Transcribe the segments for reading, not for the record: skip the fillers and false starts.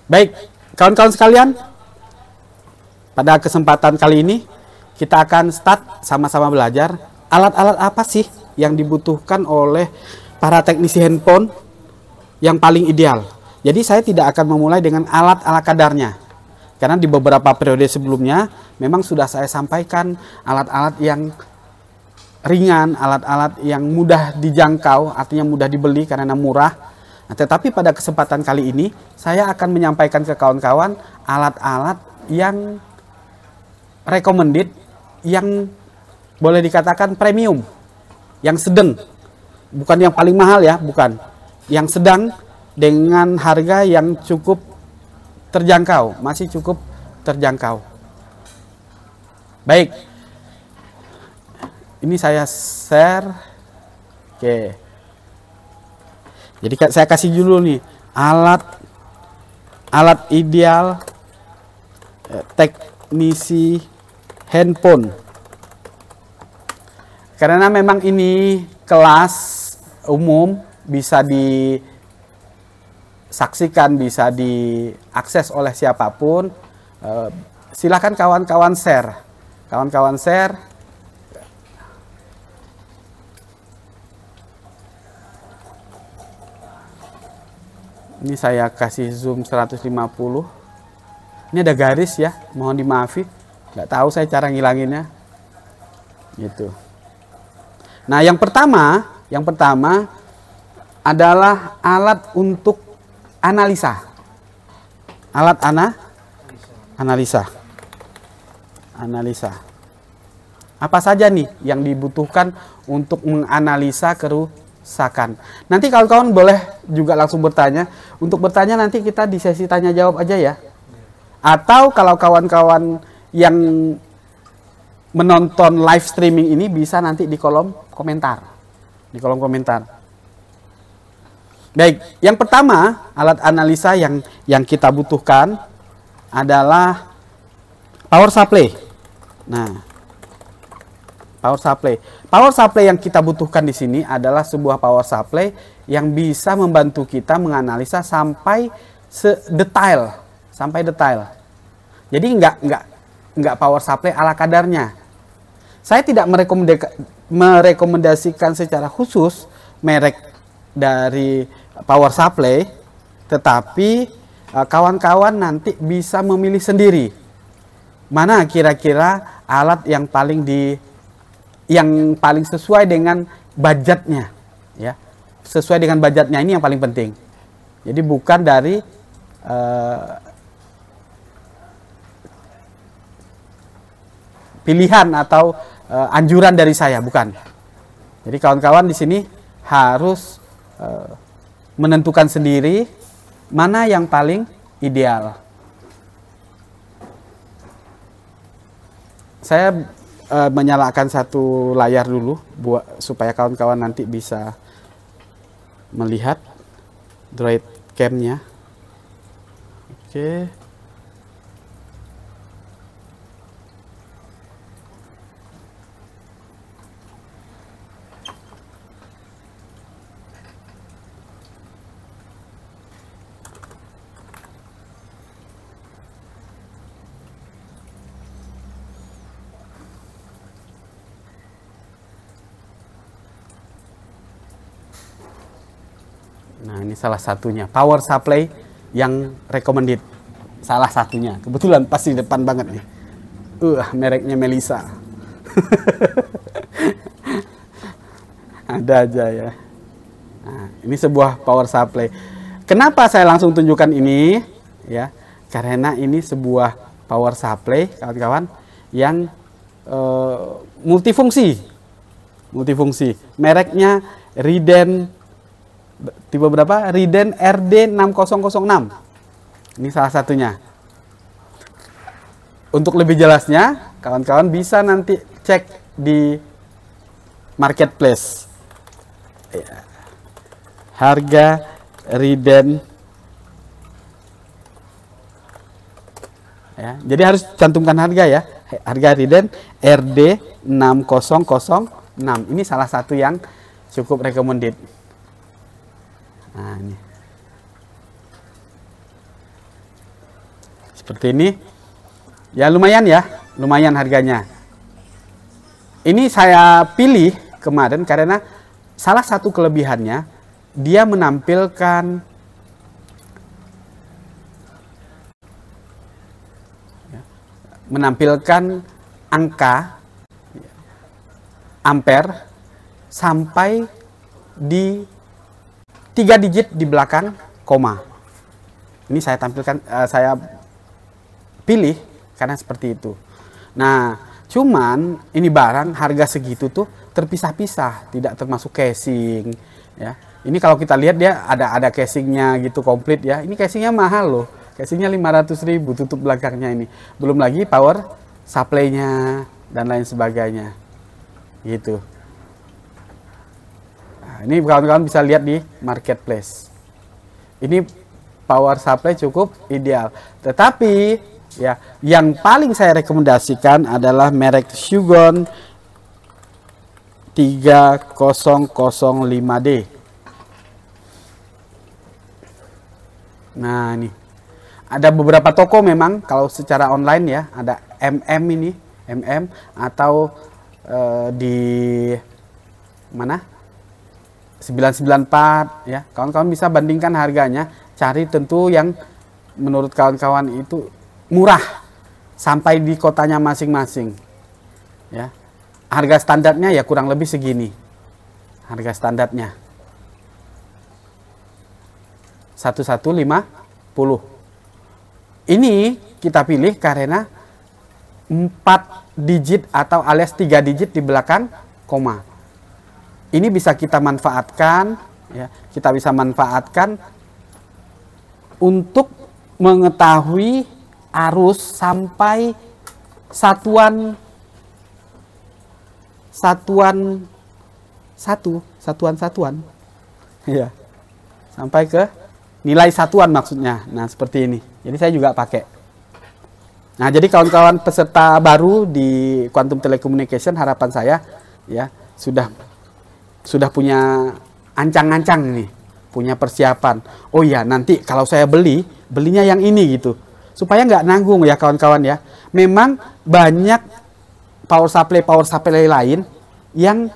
Baik, kawan-kawan sekalian, pada kesempatan kali ini kita akan start sama-sama belajar alat-alat apa sih yang dibutuhkan oleh para teknisi handphone yang paling ideal. Jadi saya tidak akan memulai dengan alat ala kadarnya, karena di beberapa periode sebelumnya memang sudah saya sampaikan alat-alat yang ringan, alat-alat yang mudah dijangkau, artinya mudah dibeli karena murah. Nah, tetapi pada kesempatan kali ini saya akan menyampaikan ke kawan-kawan alat-alat yang recommended, yang boleh dikatakan premium, yang sedang, bukan yang paling mahal ya, bukan, yang sedang dengan harga yang cukup terjangkau, masih cukup terjangkau. Baik, ini saya share. Oke. Jadi saya kasih dulu nih alat ideal teknisi handphone. Karena memang ini kelas umum, bisa disaksikan, bisa diakses oleh siapapun. Silakan kawan-kawan share. Kawan-kawan share. Ini saya kasih zoom 150. Ini ada garis ya, mohon dimaafi. Nggak tahu saya cara ngilanginnya. Gitu. Nah, yang pertama adalah alat untuk analisa. Alat analisa. Apa saja nih yang dibutuhkan untuk menganalisa kerusakan? Nanti kawan-kawan boleh juga langsung bertanya. Untuk bertanya nanti kita di sesi tanya jawab aja ya. Atau kalau kawan-kawan yang menonton live streaming ini bisa nanti di kolom komentar. Baik, yang pertama alat analisa yang kita butuhkan adalah power supply. Nah, power supply yang kita butuhkan di sini adalah sebuah power supply yang bisa membantu kita menganalisa sampai detail. Jadi enggak power supply ala kadarnya. Saya tidak merekomendasikan secara khusus merek dari power supply, tetapi kawan-kawan nanti bisa memilih sendiri mana kira-kira alat yang paling sesuai dengan budgetnya, ya. Sesuai dengan budgetnya, ini yang paling penting. Jadi bukan dari pilihan atau anjuran dari saya, bukan. Jadi kawan-kawan di sini harus menentukan sendiri mana yang paling ideal. Saya menyalakan satu layar dulu supaya kawan-kawan nanti bisa melihat Droid Cam-nya. Oke. Nah, ini salah satunya, power supply yang recommended. Salah satunya, kebetulan pasti di depan banget nih. Mereknya Melisa. Ada aja ya. Nah, ini sebuah power supply. Kenapa saya langsung tunjukkan ini? Ya, karena ini sebuah power supply, kawan-kawan, yang multifungsi. Mereknya Riden. Tipe berapa? Riden RD6006. Ini salah satunya. Untuk lebih jelasnya, kawan-kawan bisa nanti cek di marketplace. Ya. Harga Riden. Ya, jadi harus cantumkan harga ya. Harga Riden RD6006. Ini salah satu yang cukup recommended. Nah, ini. seperti ini. Ya lumayan ya, lumayan harganya. Ini saya pilih kemarin karena salah satu kelebihannya dia menampilkan angka ampere sampai di 3 digit di belakang koma. Ini saya tampilkan, saya pilih karena seperti itu. Nah, cuman ini barang harga segitu tuh terpisah-pisah, tidak termasuk casing ya. Ini kalau kita lihat dia ada casingnya gitu komplit ya. Ini casingnya mahal loh. Casingnya 500.000 tutup belakangnya ini. Belum lagi power supply-nya dan lain sebagainya. Gitu. Nah, ini kawan-kawan bisa lihat di marketplace. Ini power supply cukup ideal. Tetapi ya, yang paling saya rekomendasikan adalah merek Shugon 3005D. Nah, ini ada beberapa toko memang kalau secara online ya, ada MM atau di mana 994 ya. Kawan-kawan bisa bandingkan harganya, cari tentu yang menurut kawan-kawan itu murah sampai di kotanya masing-masing ya. Harga standarnya ya kurang lebih segini harga standarnya, 1150. Ini kita pilih karena 4 digit atau alias 3 digit di belakang koma. Ini bisa kita manfaatkan ya, kita bisa manfaatkan untuk mengetahui arus sampai satuan ya, sampai ke nilai satuan maksudnya. Nah, seperti ini. Jadi saya juga pakai. Nah, jadi kawan-kawan peserta baru di Quantum Telecommunication, harapan saya ya sudah punya ancang-ancang nih, punya persiapan. Oh ya, nanti kalau saya belinya yang ini gitu. Supaya nggak nanggung ya kawan-kawan ya. Memang banyak power supply lain yang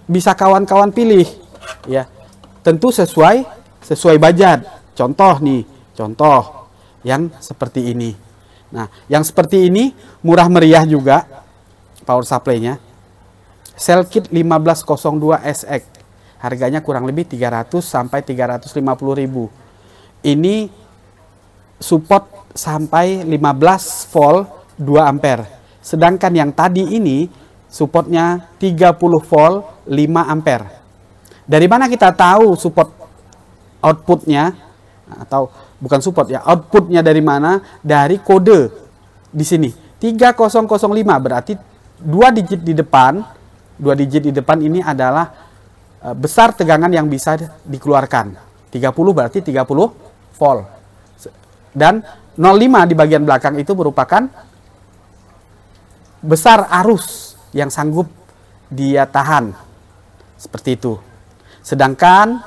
bisa kawan-kawan pilih ya. Tentu sesuai budget. Contoh yang seperti ini. Nah, yang seperti ini murah meriah juga power supply-nya. Cellkit 1502 SX. Harganya kurang lebih 300 sampai 350.000. Ini support sampai 15 volt 2 ampere. Sedangkan yang tadi ini supportnya 30 volt 5 ampere. Dari mana kita tahu support outputnya, atau bukan support ya, outputnya dari mana? Dari kode di sini 3005, berarti 2 digit di depan ini adalah besar tegangan yang bisa dikeluarkan. 30 berarti 30 volt. Dan 05 di bagian belakang itu merupakan besar arus yang sanggup dia tahan. Seperti itu. Sedangkan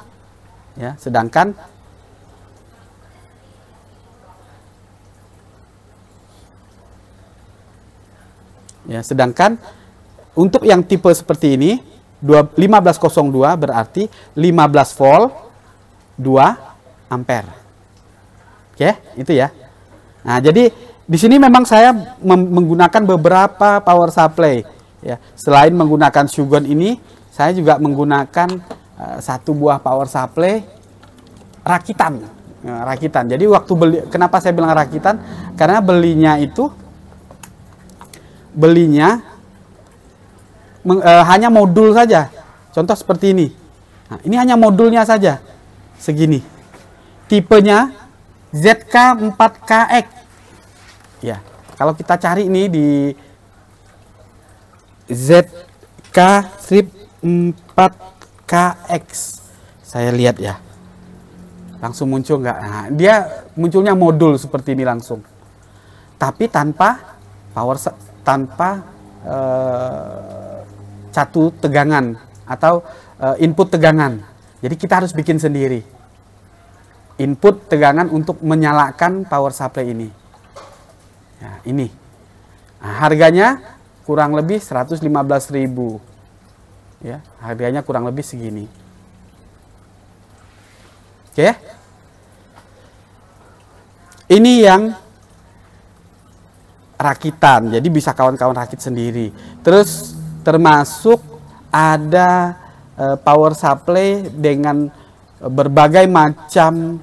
untuk yang tipe seperti ini 1502 berarti 15 volt 2 ampere. Oke, itu ya. Nah, jadi di sini memang saya menggunakan beberapa power supply ya. Selain menggunakan Shugon ini, saya juga menggunakan satu buah power supply rakitan. Rakitan. Jadi waktu beli, kenapa saya bilang rakitan? Karena belinya hanya modul saja. Contoh seperti ini. Nah, ini hanya modulnya saja. Segini. Tipenya ZK4KX. Ya, kalau kita cari ini di ZK4KX, saya lihat ya, langsung muncul nggak? Nah, dia munculnya modul seperti ini langsung, tapi tanpa catu tegangan atau input tegangan. Jadi kita harus bikin sendiri input tegangan untuk menyalakan power supply ini. Ya, ini. Nah, harganya kurang lebih 115.000. Ya, harganya kurang lebih segini. Oke. Ini yang rakitan. Jadi bisa kawan-kawan rakit sendiri. Terus termasuk ada power supply dengan berbagai macam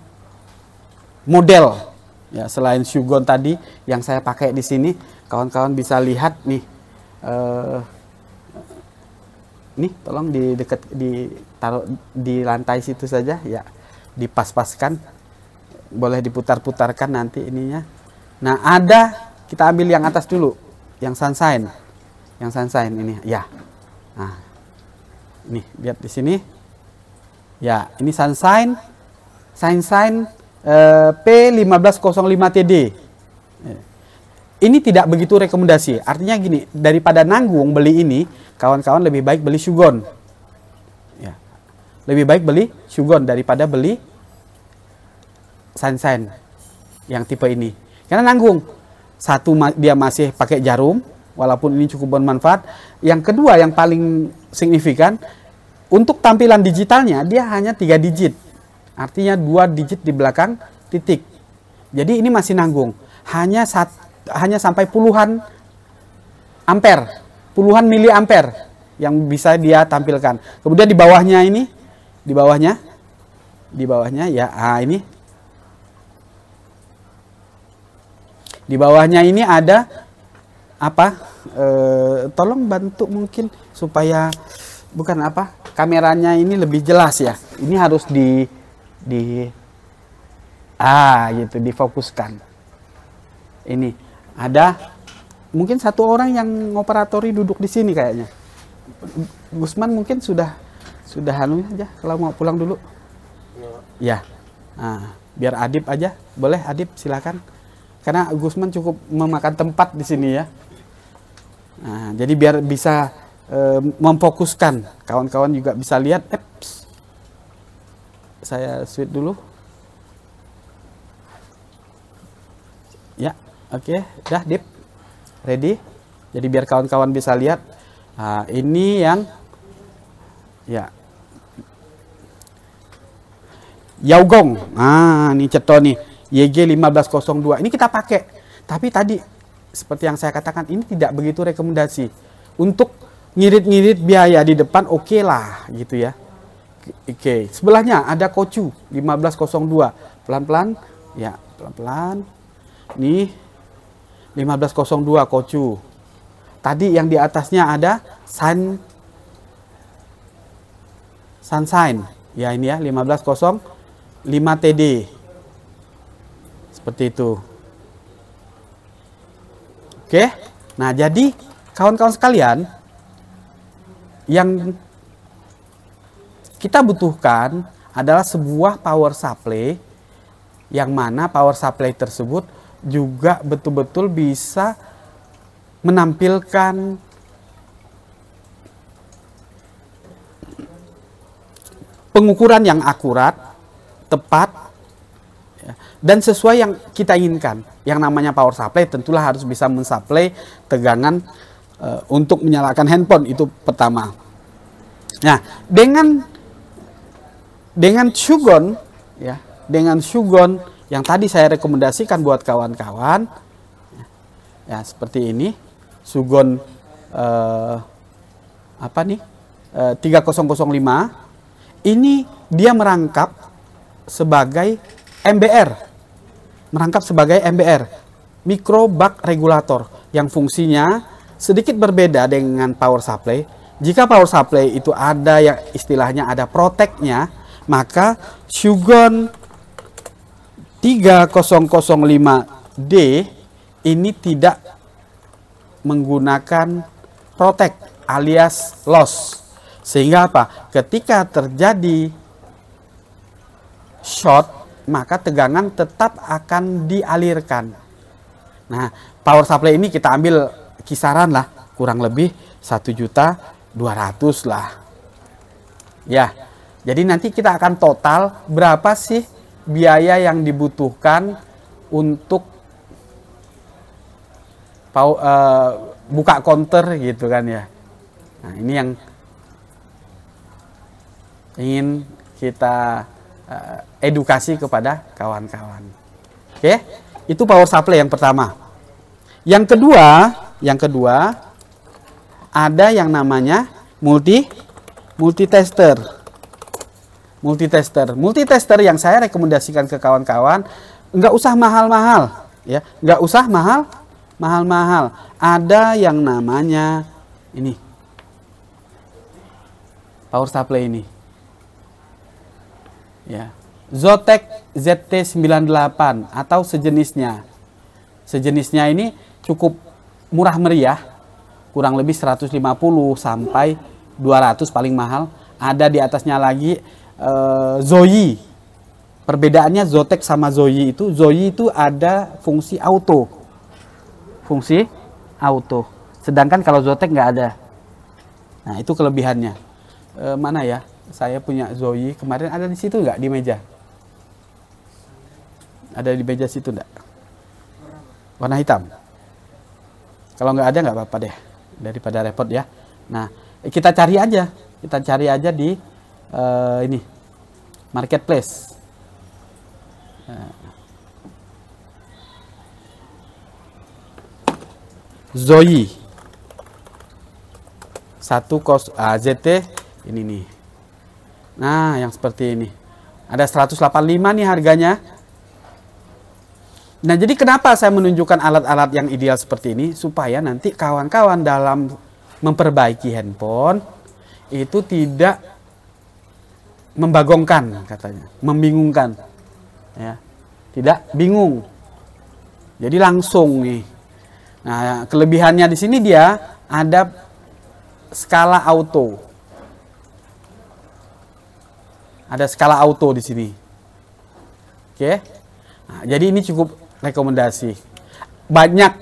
model. Ya, selain Shugon tadi yang saya pakai di sini, kawan-kawan bisa lihat nih. Nih, tolong ditaruh di lantai situ saja, ya, dipas-paskan, boleh diputar-putarkan nanti ininya. Nah, kita ambil yang atas dulu, yang sunshine ini, ya. Nah, ini lihat di sini, ya, ini sunshine P1505TD. Ini tidak begitu rekomendasi. Artinya gini, daripada nanggung beli ini, kawan-kawan lebih baik beli Shugon. Ya. Lebih baik beli Shugon daripada beli Sunshine yang tipe ini. Karena nanggung. Satu, dia masih pakai jarum, walaupun ini cukup bermanfaat. Yang kedua, yang paling signifikan, untuk tampilan digitalnya, dia hanya 3 digit. Artinya 2 digit di belakang titik. Jadi ini masih nanggung. Hanya sampai puluhan ampere, puluhan miliampere yang bisa dia tampilkan. Kemudian di bawahnya ini, di bawahnya ya, ini. Di bawahnya ini ada apa? Tolong bantu mungkin supaya kameranya ini lebih jelas ya. Ini harus gitu difokuskan. Ini ada mungkin satu orang yang ngoperatori duduk di sini kayaknya. Gusman mungkin sudah anu aja kalau mau pulang dulu. Ya. Nah, biar Adib aja. Boleh Adib, silakan. Karena Gusman cukup memakan tempat di sini ya. Nah, jadi biar bisa memfokuskan. Kawan-kawan juga bisa lihat. Saya switch dulu. Ya. Oke, udah Dip, ready. Jadi biar kawan-kawan bisa lihat. Nah, ini yang ya Yaogong. Nah, ini ceto nih, YG1502. Ini kita pakai. Tapi tadi seperti yang saya katakan, ini tidak begitu rekomendasi. Untuk ngirit-ngirit biaya di depan oke lah gitu ya. Oke, sebelahnya ada Kocu 1502. Pelan-pelan, ya, pelan-pelan. Nih 1502 Kocu. Tadi yang di atasnya ada Sunshine. Ya, ini ya 1505TD. Seperti itu. Oke. Nah, jadi kawan-kawan sekalian, yang kita butuhkan adalah sebuah power supply, yang mana power supply tersebut juga betul-betul bisa menampilkan pengukuran yang akurat, tepat, ya, dan sesuai yang kita inginkan. Yang namanya power supply tentulah harus bisa mensuplai tegangan untuk menyalakan handphone, itu pertama. Nah, dengan Shugon, ya, dengan Shugon yang tadi saya rekomendasikan buat kawan-kawan, ya seperti ini, Shugon 3005, ini dia merangkap sebagai MBR, micro buck regulator, yang fungsinya sedikit berbeda dengan power supply. Jika power supply itu ada yang istilahnya ada protect-nya, maka Shugon 3005D ini tidak menggunakan protect alias loss. Sehingga apa? Ketika terjadi short, maka tegangan tetap akan dialirkan. Nah, power supply ini kita ambil kisaran lah, kurang lebih 1.200.000 lah. Ya, jadi nanti kita akan total berapa sih biaya yang dibutuhkan untuk buka counter gitu kan ya. Nah, ini yang ingin kita edukasi kepada kawan-kawan. Oke, itu power supply yang pertama. Yang kedua ada yang namanya multitester. Multitester yang saya rekomendasikan ke kawan-kawan, nggak usah mahal-mahal, ya, nggak usah mahal-mahal. Ada yang namanya ini power supply ini. Ya, Zotac ZT98 atau sejenisnya. Sejenisnya ini cukup murah meriah, kurang lebih 150 sampai 200 paling mahal. Ada di atasnya lagi Zoyi. Perbedaannya Zotac sama Zoyi itu ada fungsi auto. Sedangkan kalau Zotac nggak ada. Nah, itu kelebihannya. Mana ya? Saya punya Zoyi kemarin, ada di situ nggak di meja? Ada di meja situ nggak? Warna hitam. Kalau nggak ada nggak apa-apa deh, daripada repot ya. Nah, kita cari aja di ini marketplace. Zoyi 10 ZT ini nih. Nah, yang seperti ini. Ada 185 nih harganya. Nah, jadi kenapa saya menunjukkan alat-alat yang ideal seperti ini? Supaya nanti kawan-kawan dalam memperbaiki handphone itu tidak membagongkan katanya, membingungkan. Ya, tidak bingung. Jadi langsung nih. Nah, kelebihannya di sini dia ada skala auto. Ada skala auto di sini. Oke. Nah, jadi ini cukup rekomendasi. Banyak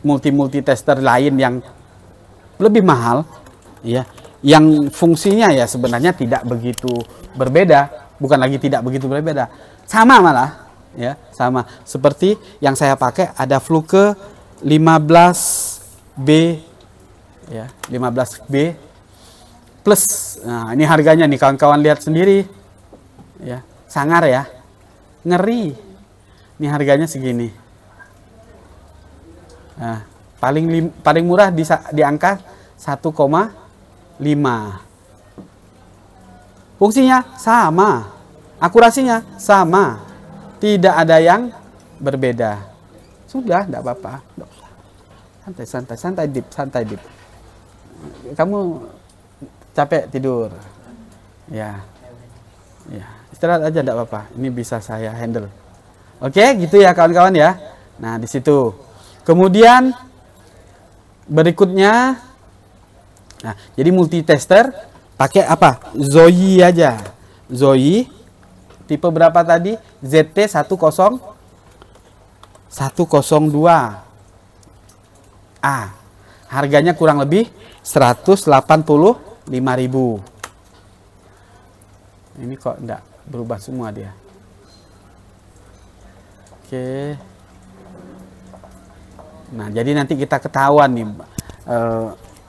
multi-tester lain yang lebih mahal, ya, yang fungsinya ya sebenarnya tidak begitu berbeda, bukan lagi tidak begitu berbeda, sama malah, ya, sama. Seperti yang saya pakai ada Fluke 15B, ya, 15B plus. Nah, ini harganya nih kawan-kawan lihat sendiri, ya, sangar ya, ngeri. Ini harganya segini. Nah, paling murah di angka 1,5. Fungsinya sama, akurasinya sama, tidak ada yang berbeda. Sudah, tidak apa-apa. Santai dip. Kamu capek tidur, ya, istirahat aja, tidak apa-apa. Ini bisa saya handle. Oke, gitu ya kawan-kawan ya. Nah, di situ. Kemudian berikutnya, nah, jadi multitester pakai apa? Zoyi aja. Zoyi tipe berapa tadi? ZT102A. Harganya kurang lebih 185.000. Ini kok enggak berubah semua dia. Oke. Nah, jadi nanti kita ketahuan nih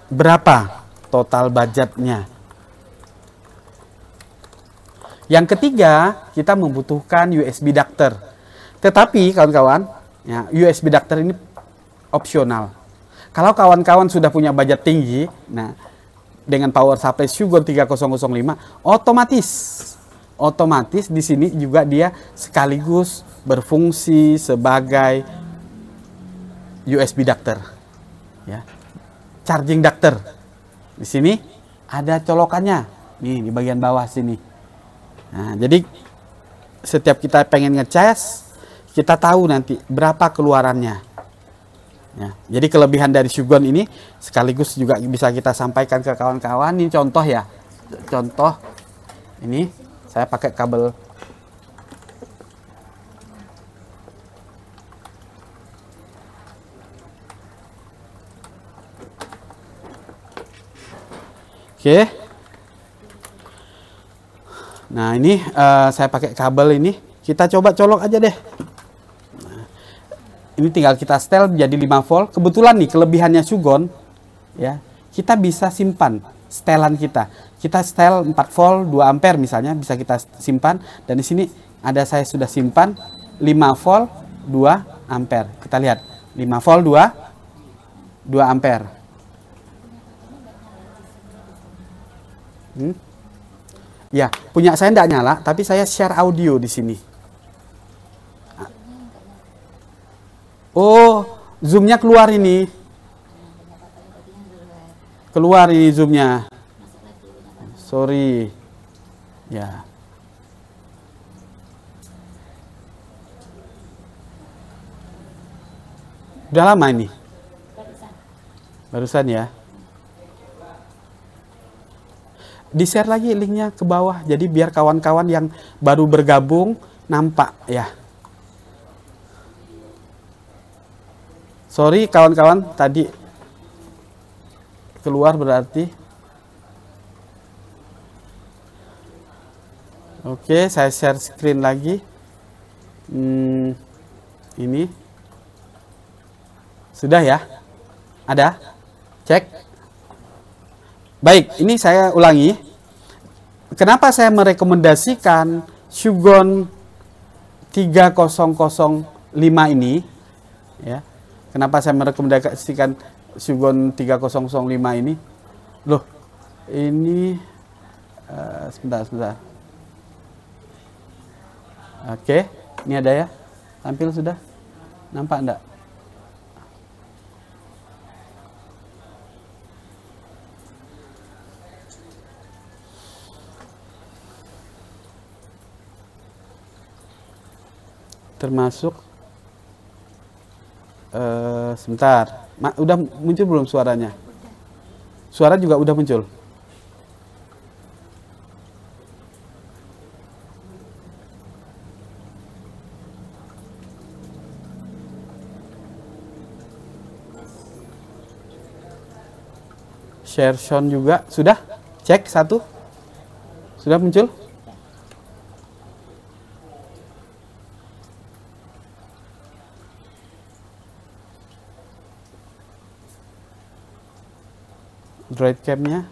berapa total budgetnya. Yang ketiga, kita membutuhkan USB adapter. Tetapi kawan-kawan, ya, USB adapter ini opsional. Kalau kawan-kawan sudah punya budget tinggi, nah, dengan power supply Shugon 3005, otomatis di sini juga dia sekaligus berfungsi sebagai USB adapter, ya, charging adapter. Di sini ada colokannya, nih di bagian bawah sini. Nah, jadi setiap kita pengen ngecas, kita tahu nanti berapa keluarannya. Ya, jadi kelebihan dari Shugon ini sekaligus juga bisa kita sampaikan ke kawan-kawan. Ini contoh ya, contoh ini saya pakai kabel. Oke. Nah, ini saya pakai kabel ini. Kita coba colok aja deh. Ini tinggal kita setel menjadi 5 volt. Kebetulan nih kelebihannya Shugon, ya, kita bisa simpan setelan kita. Kita setel 4 volt 2 ampere misalnya, bisa kita simpan. Dan di sini ada saya sudah simpan 5 volt 2 ampere. Kita lihat 5 volt 2 ampere. Ya, punya saya tidak nyala, tapi saya share audio di sini. Oh, zoomnya keluar ini. Keluar ini zoomnya. Sorry. Ya. Udah lama ini? Barusan ya. Di-share lagi linknya ke bawah. Jadi biar kawan-kawan yang baru bergabung nampak ya. Sorry kawan-kawan, tadi keluar berarti. Oke, saya share screen lagi. Ini. Sudah ya? Ada? Cek. Baik, ini saya ulangi. Kenapa saya merekomendasikan Shugon 3005 ini? Ya. Kenapa saya merekomendasikan Shugon 3005 ini? Loh, ini sebentar. Oke, ini ada ya. Tampil sudah? Nampak enggak? Termasuk sebentar, udah muncul belum suaranya? Suara juga udah muncul. Share sound juga sudah? Cek satu. Sudah muncul? Droid cam-nya.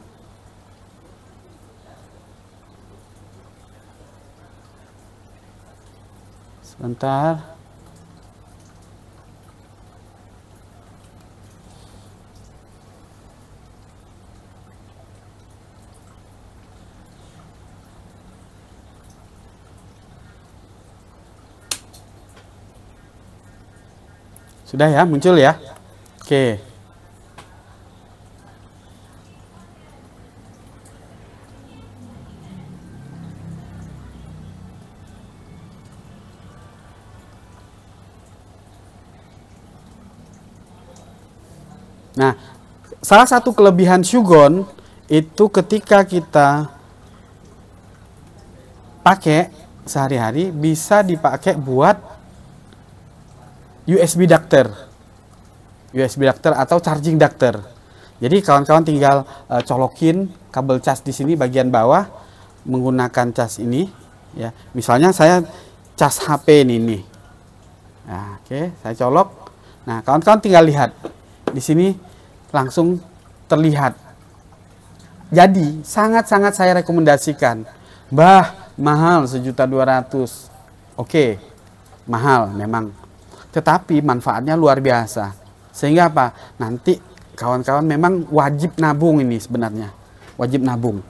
Sebentar. Sudah ya, muncul ya. Oke. Nah, salah satu kelebihan Shugon itu ketika kita pakai sehari-hari bisa dipakai buat USB adapter. USB adapter atau charging adapter. Jadi kawan-kawan tinggal colokin kabel cas di sini bagian bawah menggunakan cas ini ya. Misalnya saya cas HP ini nih. Nah, oke, saya colok. Nah, kawan-kawan tinggal lihat. Di sini langsung terlihat. Jadi sangat-sangat saya rekomendasikan. Bah, mahal 1.200.000. Oke, mahal memang. Tetapi manfaatnya luar biasa. Sehingga apa? Nanti kawan-kawan memang wajib nabung ini sebenarnya. Wajib nabung.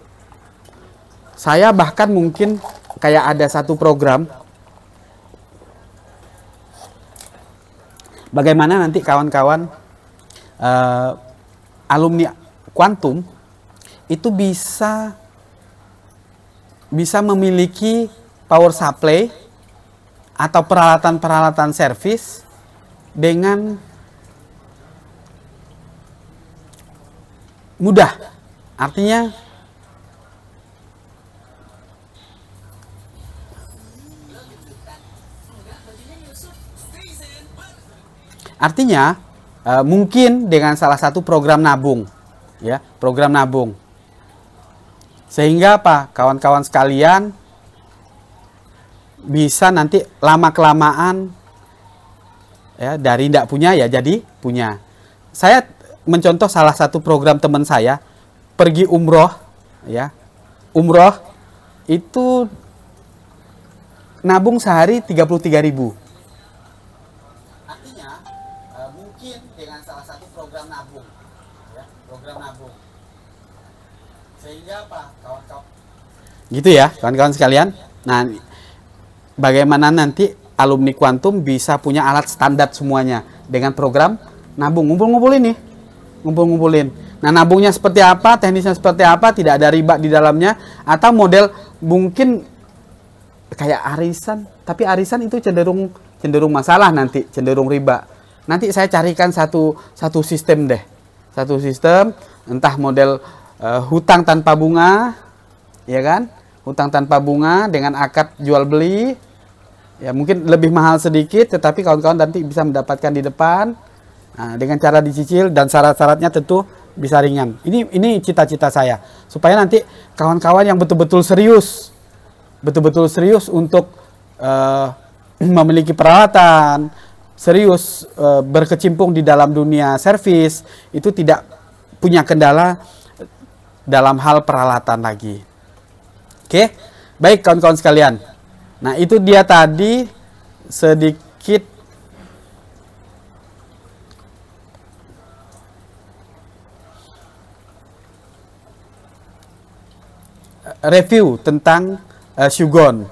Saya bahkan mungkin kayak ada satu program. Bagaimana nanti kawan-kawan alumni kuantum itu bisa memiliki power supply atau peralatan-peralatan servis dengan mudah. Artinya mungkin dengan salah satu program nabung, ya, program nabung. Sehingga apa? Kawan-kawan sekalian bisa nanti lama-kelamaan ya, dari tidak punya ya jadi punya. Saya mencontoh salah satu program teman saya pergi umroh, ya, umroh itu nabung sehari 33.000. Artinya mungkin dengan salah satu program nabung, ya, program nabung, sehingga apa, kawan-kawan, gitu ya, kawan-kawan sekalian. Nah, bagaimana nanti alumni kuantum bisa punya alat standar semuanya dengan program nabung, ngumpul-ngumpulin nih, ngumpul-ngumpulin. Nah, nabungnya seperti apa, teknisnya seperti apa, tidak ada riba di dalamnya, atau model mungkin kayak arisan, tapi arisan itu cenderung masalah nanti, cenderung riba. Nanti saya carikan satu sistem deh, satu sistem, entah model hutang tanpa bunga, ya kan, hutang tanpa bunga dengan akad jual beli. Ya, mungkin lebih mahal sedikit, tetapi kawan-kawan nanti bisa mendapatkan di depan. Nah, dengan cara dicicil dan syarat-syaratnya tentu bisa ringan. Ini cita-cita saya, supaya nanti kawan-kawan yang betul-betul serius untuk memiliki peralatan, serius berkecimpung di dalam dunia servis, itu tidak punya kendala dalam hal peralatan lagi. Oke, baik kawan-kawan sekalian. Nah, itu dia tadi sedikit review tentang Shogun.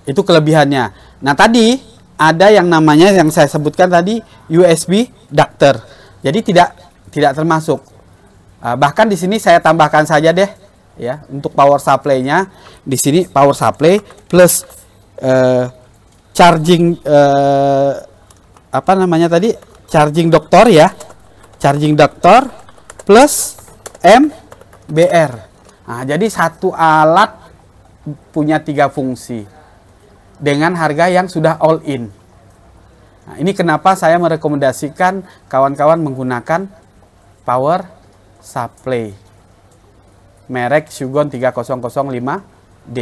Itu kelebihannya. Nah, tadi ada yang namanya yang saya sebutkan tadi USB adapter. Jadi tidak termasuk. Bahkan di sini saya tambahkan saja deh, ya, untuk power supply-nya. Di sini power supply plus charging apa namanya tadi? Charging doktor, ya. Charging doktor plus MBR. Nah, jadi satu alat punya 3 fungsi dengan harga yang sudah all in. Nah, ini kenapa saya merekomendasikan kawan-kawan menggunakan power supply merek Shogun 3005D.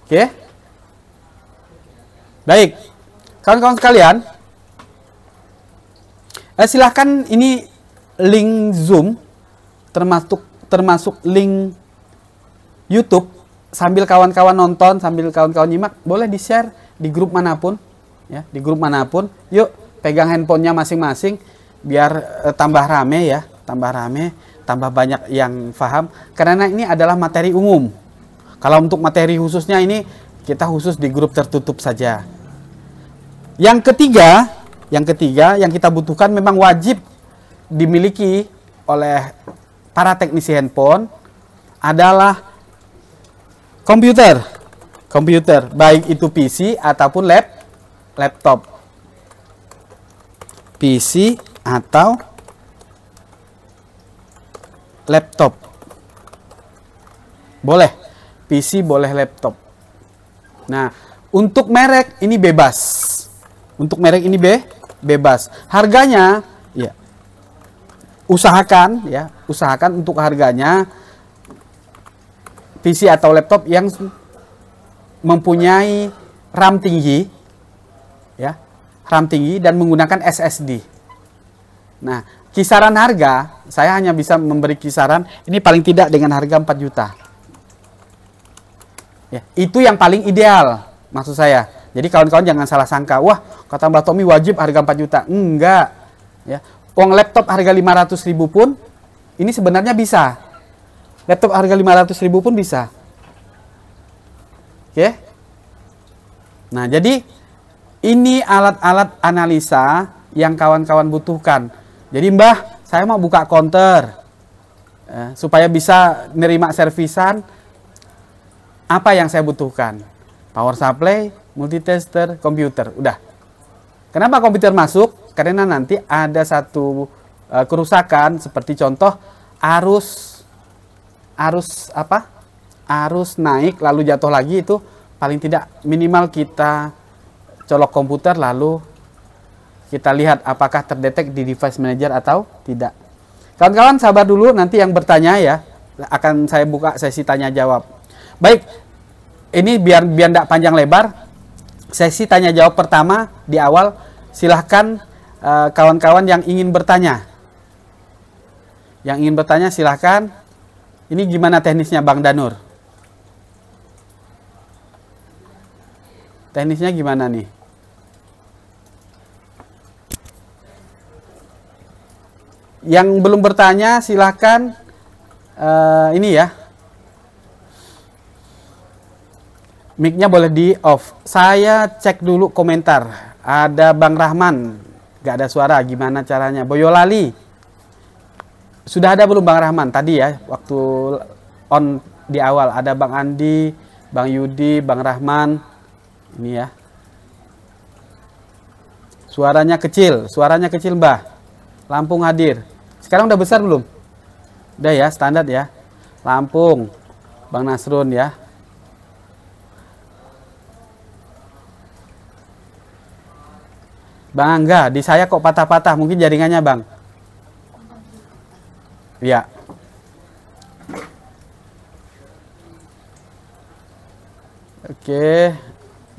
Oke. Baik. Kawan-kawan sekalian, silahkan ini link Zoom termasuk link YouTube, sambil kawan-kawan nonton, sambil kawan-kawan nyimak, boleh di-share di grup manapun, ya, di grup manapun. Yuk, pegang handphonenya masing-masing biar tambah rame, ya, tambah rame, tambah banyak yang paham, karena ini adalah materi umum. Kalau untuk materi khususnya ini kita khusus di grup tertutup saja. Yang ketiga yang kita butuhkan memang wajib dimiliki oleh para teknisi handphone adalah komputer, baik itu PC ataupun laptop. PC atau laptop. Boleh PC, boleh laptop. Nah, untuk merek ini bebas. Untuk merek ini bebas. Harganya, ya, usahakan untuk harganya PC atau laptop yang mempunyai RAM tinggi, ya, RAM tinggi dan menggunakan SSD. Nah, kisaran harga saya hanya bisa memberi kisaran ini paling tidak dengan harga 4 juta. Ya, itu yang paling ideal maksud saya. Jadi kawan-kawan jangan salah sangka, wah, kata Mbak Tommy wajib harga 4 juta. Enggak, ya. Uang laptop harga 500.000 pun ini sebenarnya bisa. Laptop harga 500.000 pun bisa. Oke. Nah, jadi ini alat-alat analisa yang kawan-kawan butuhkan. Jadi, Mbah, saya mau buka counter supaya bisa nerima servisan. Apa yang saya butuhkan? Power supply, multitester, komputer. Udah. Kenapa komputer masuk? Karena nanti ada satu kerusakan, seperti contoh arus naik lalu jatuh lagi, itu paling tidak minimal kita colok komputer lalu kita lihat apakah terdetek di device manager atau tidak. Kawan-kawan sabar dulu, nanti yang bertanya ya akan saya buka sesi tanya jawab. Baik, ini biar tidak panjang lebar, Sesi tanya jawab pertama di awal, silahkan kawan-kawan yang ingin bertanya. Yang ingin bertanya silahkan. Ini gimana teknisnya Bang Danur? Teknisnya gimana nih? Yang belum bertanya silahkan ini ya. Mic-nya boleh di off. Saya cek dulu komentar. Ada Bang Rahman, gak ada suara. Gimana caranya? Boyolali, sudah ada belum Bang Rahman? Tadi ya, waktu on di awal. Ada Bang Andi, Bang Yudi, Bang Rahman. Ini ya. Suaranya kecil Mbah. Lampung hadir. Sekarang udah besar belum? Udah ya, standar ya. Lampung, Bang Nasrun ya. Bang Angga, di saya kok patah-patah, mungkin jaringannya Bang. Ya. Oke.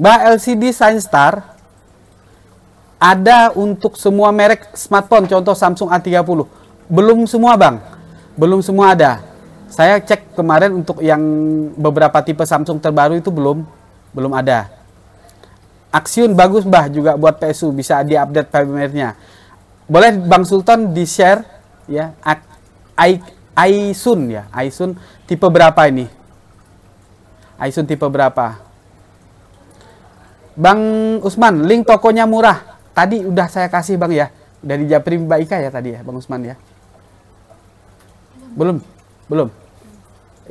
Mbak, LCD SignStar ada untuk semua merek smartphone, contoh Samsung A30. Belum semua Bang, belum semua ada. Saya cek kemarin untuk yang beberapa tipe Samsung terbaru itu belum ada. Axion bagus Mbah, juga buat PSU, bisa diupdate firmware-nya. Boleh Bang Sultan di-share ya. Aisun ya, Aisun tipe berapa ini? Aisun tipe berapa? Bang Usman, link tokonya murah. Tadi udah saya kasih Bang ya. Dari Japri Mbak Ika ya tadi ya, Bang Usman ya. Belum.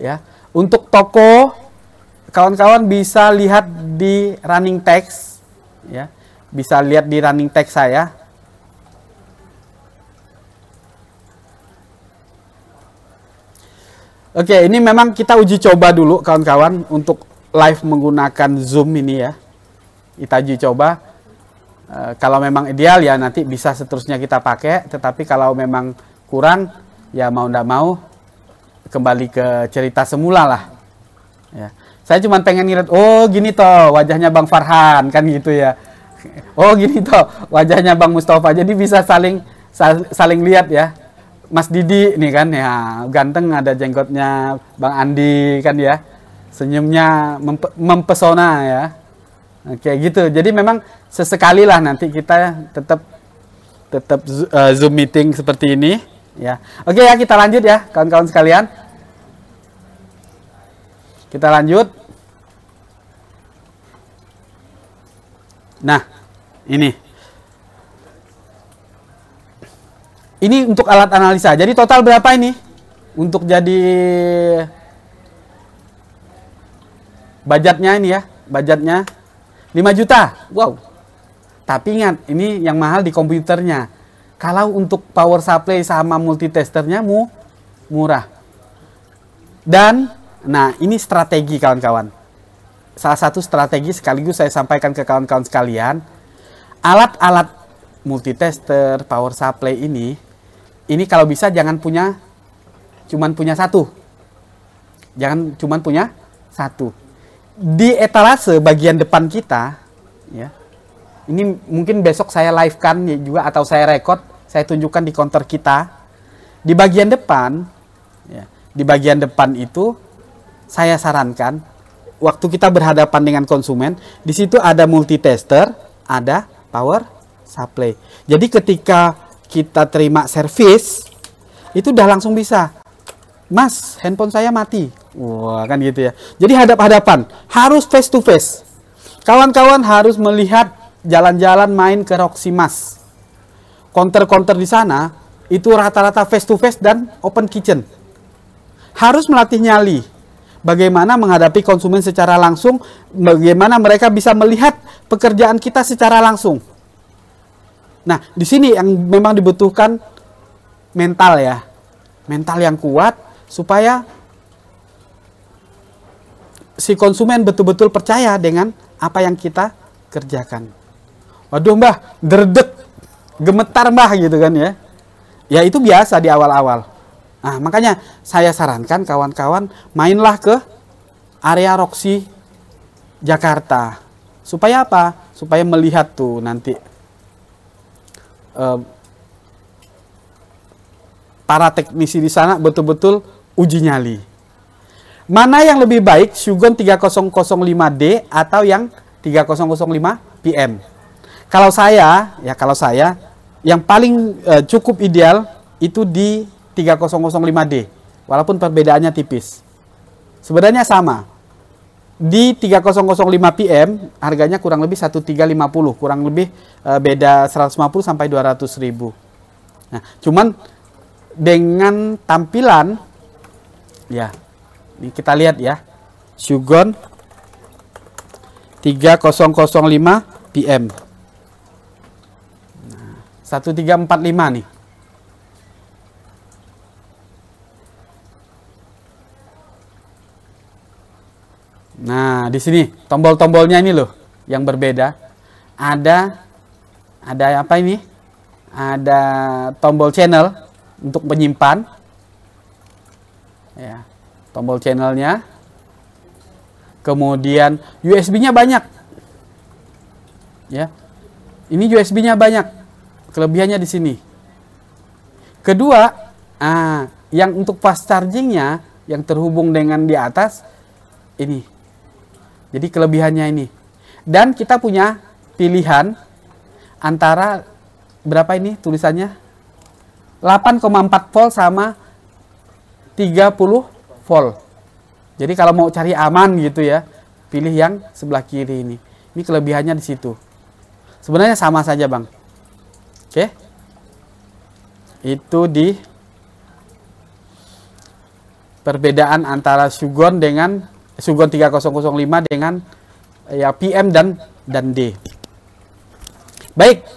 Ya. Untuk toko, kawan-kawan bisa lihat di running text ya. Bisa lihat di running text saya. Oke, ini memang kita uji coba dulu kawan-kawan untuk live menggunakan Zoom ini ya. Kita uji coba. Kalau memang ideal ya nanti bisa seterusnya kita pakai. Tetapi kalau memang kurang ya mau ndak mau kembali ke cerita semula lah. Ya. Saya cuma pengen ngeliat, oh gini toh wajahnya Bang Farhan kan gitu ya. Oh gini toh wajahnya Bang Mustafa. Jadi bisa saling lihat ya. Mas Didi nih kan ya ganteng, ada jenggotnya Bang Andi kan ya. Senyumnya mempesona ya. Oke gitu. Jadi memang sesekali lah nanti kita tetap Zoom meeting seperti ini ya. Oke ya, kita lanjut ya kawan-kawan sekalian. Kita lanjut. Nah, ini untuk alat analisa. Jadi total berapa ini? Untuk jadi budgetnya ini ya, budgetnya 5 juta. Wow. Tapi ingat, ini yang mahal di komputernya. Kalau untuk power supply sama multitesternya murah. Dan nah, ini strategi kawan-kawan. Salah satu strategi sekaligus saya sampaikan ke kawan-kawan sekalian. Alat-alat multitester, power supply ini kalau bisa jangan cuman punya satu. Jangan cuman punya satu. Di etalase bagian depan kita, ya. Ini mungkin besok saya live-kan juga atau saya record, saya tunjukkan di counter kita. Di bagian depan, ya, di bagian depan itu saya sarankan waktu kita berhadapan dengan konsumen, di situ ada multitester, ada power supply. Jadi ketika kita terima servis, itu udah langsung bisa. Mas, handphone saya mati. Wah, kan gitu ya. Jadi hadap-hadapan, harus face to face. Kawan-kawan harus melihat jalan-jalan main ke Roxy Mas. Counter-counter di sana itu rata-rata face to face dan open kitchen. Harus melatih nyali. Bagaimana menghadapi konsumen secara langsung, bagaimana mereka bisa melihat pekerjaan kita secara langsung. Nah, di sini yang memang dibutuhkan mental ya. Mental yang kuat supaya si konsumen betul-betul percaya dengan apa yang kita kerjakan. Waduh Mbah, derdek, gemetar Mbah gitu kan ya. Ya itu biasa di awal-awal. Nah, makanya saya sarankan kawan-kawan mainlah ke area Roxy Jakarta. Supaya apa? supaya melihat tuh nanti para teknisi di sana betul-betul uji nyali. Mana yang lebih baik, Shugon 3005D atau yang 3005 PM? Kalau saya yang paling cukup ideal itu di 3005D, walaupun perbedaannya tipis. Sebenarnya sama. Di 3005 PM harganya kurang lebih 1350, kurang lebih beda 150 sampai 200.000. Nah, cuman dengan tampilan ya, ini kita lihat ya, Shugon 3005 PM. Nah, 1345 nih. Nah, di sini tombol-tombolnya ini loh yang berbeda. Ada apa ini? Ada tombol channel untuk menyimpan. Ya, tombol channelnya. Kemudian USB-nya banyak. Ya. Ini USB-nya banyak. Kelebihannya di sini. Kedua, yang untuk fast charging-nya yang terhubung dengan di atas ini. Jadi kelebihannya ini. Dan kita punya pilihan antara berapa ini tulisannya? 8,4 volt sama 30 volt. Jadi kalau mau cari aman gitu ya, pilih yang sebelah kiri ini. Ini kelebihannya di situ. Sebenarnya sama saja, Bang. Oke. Itu di perbedaan antara Shugon dengan Shugon 3005 dengan ya PM dan D. Baik.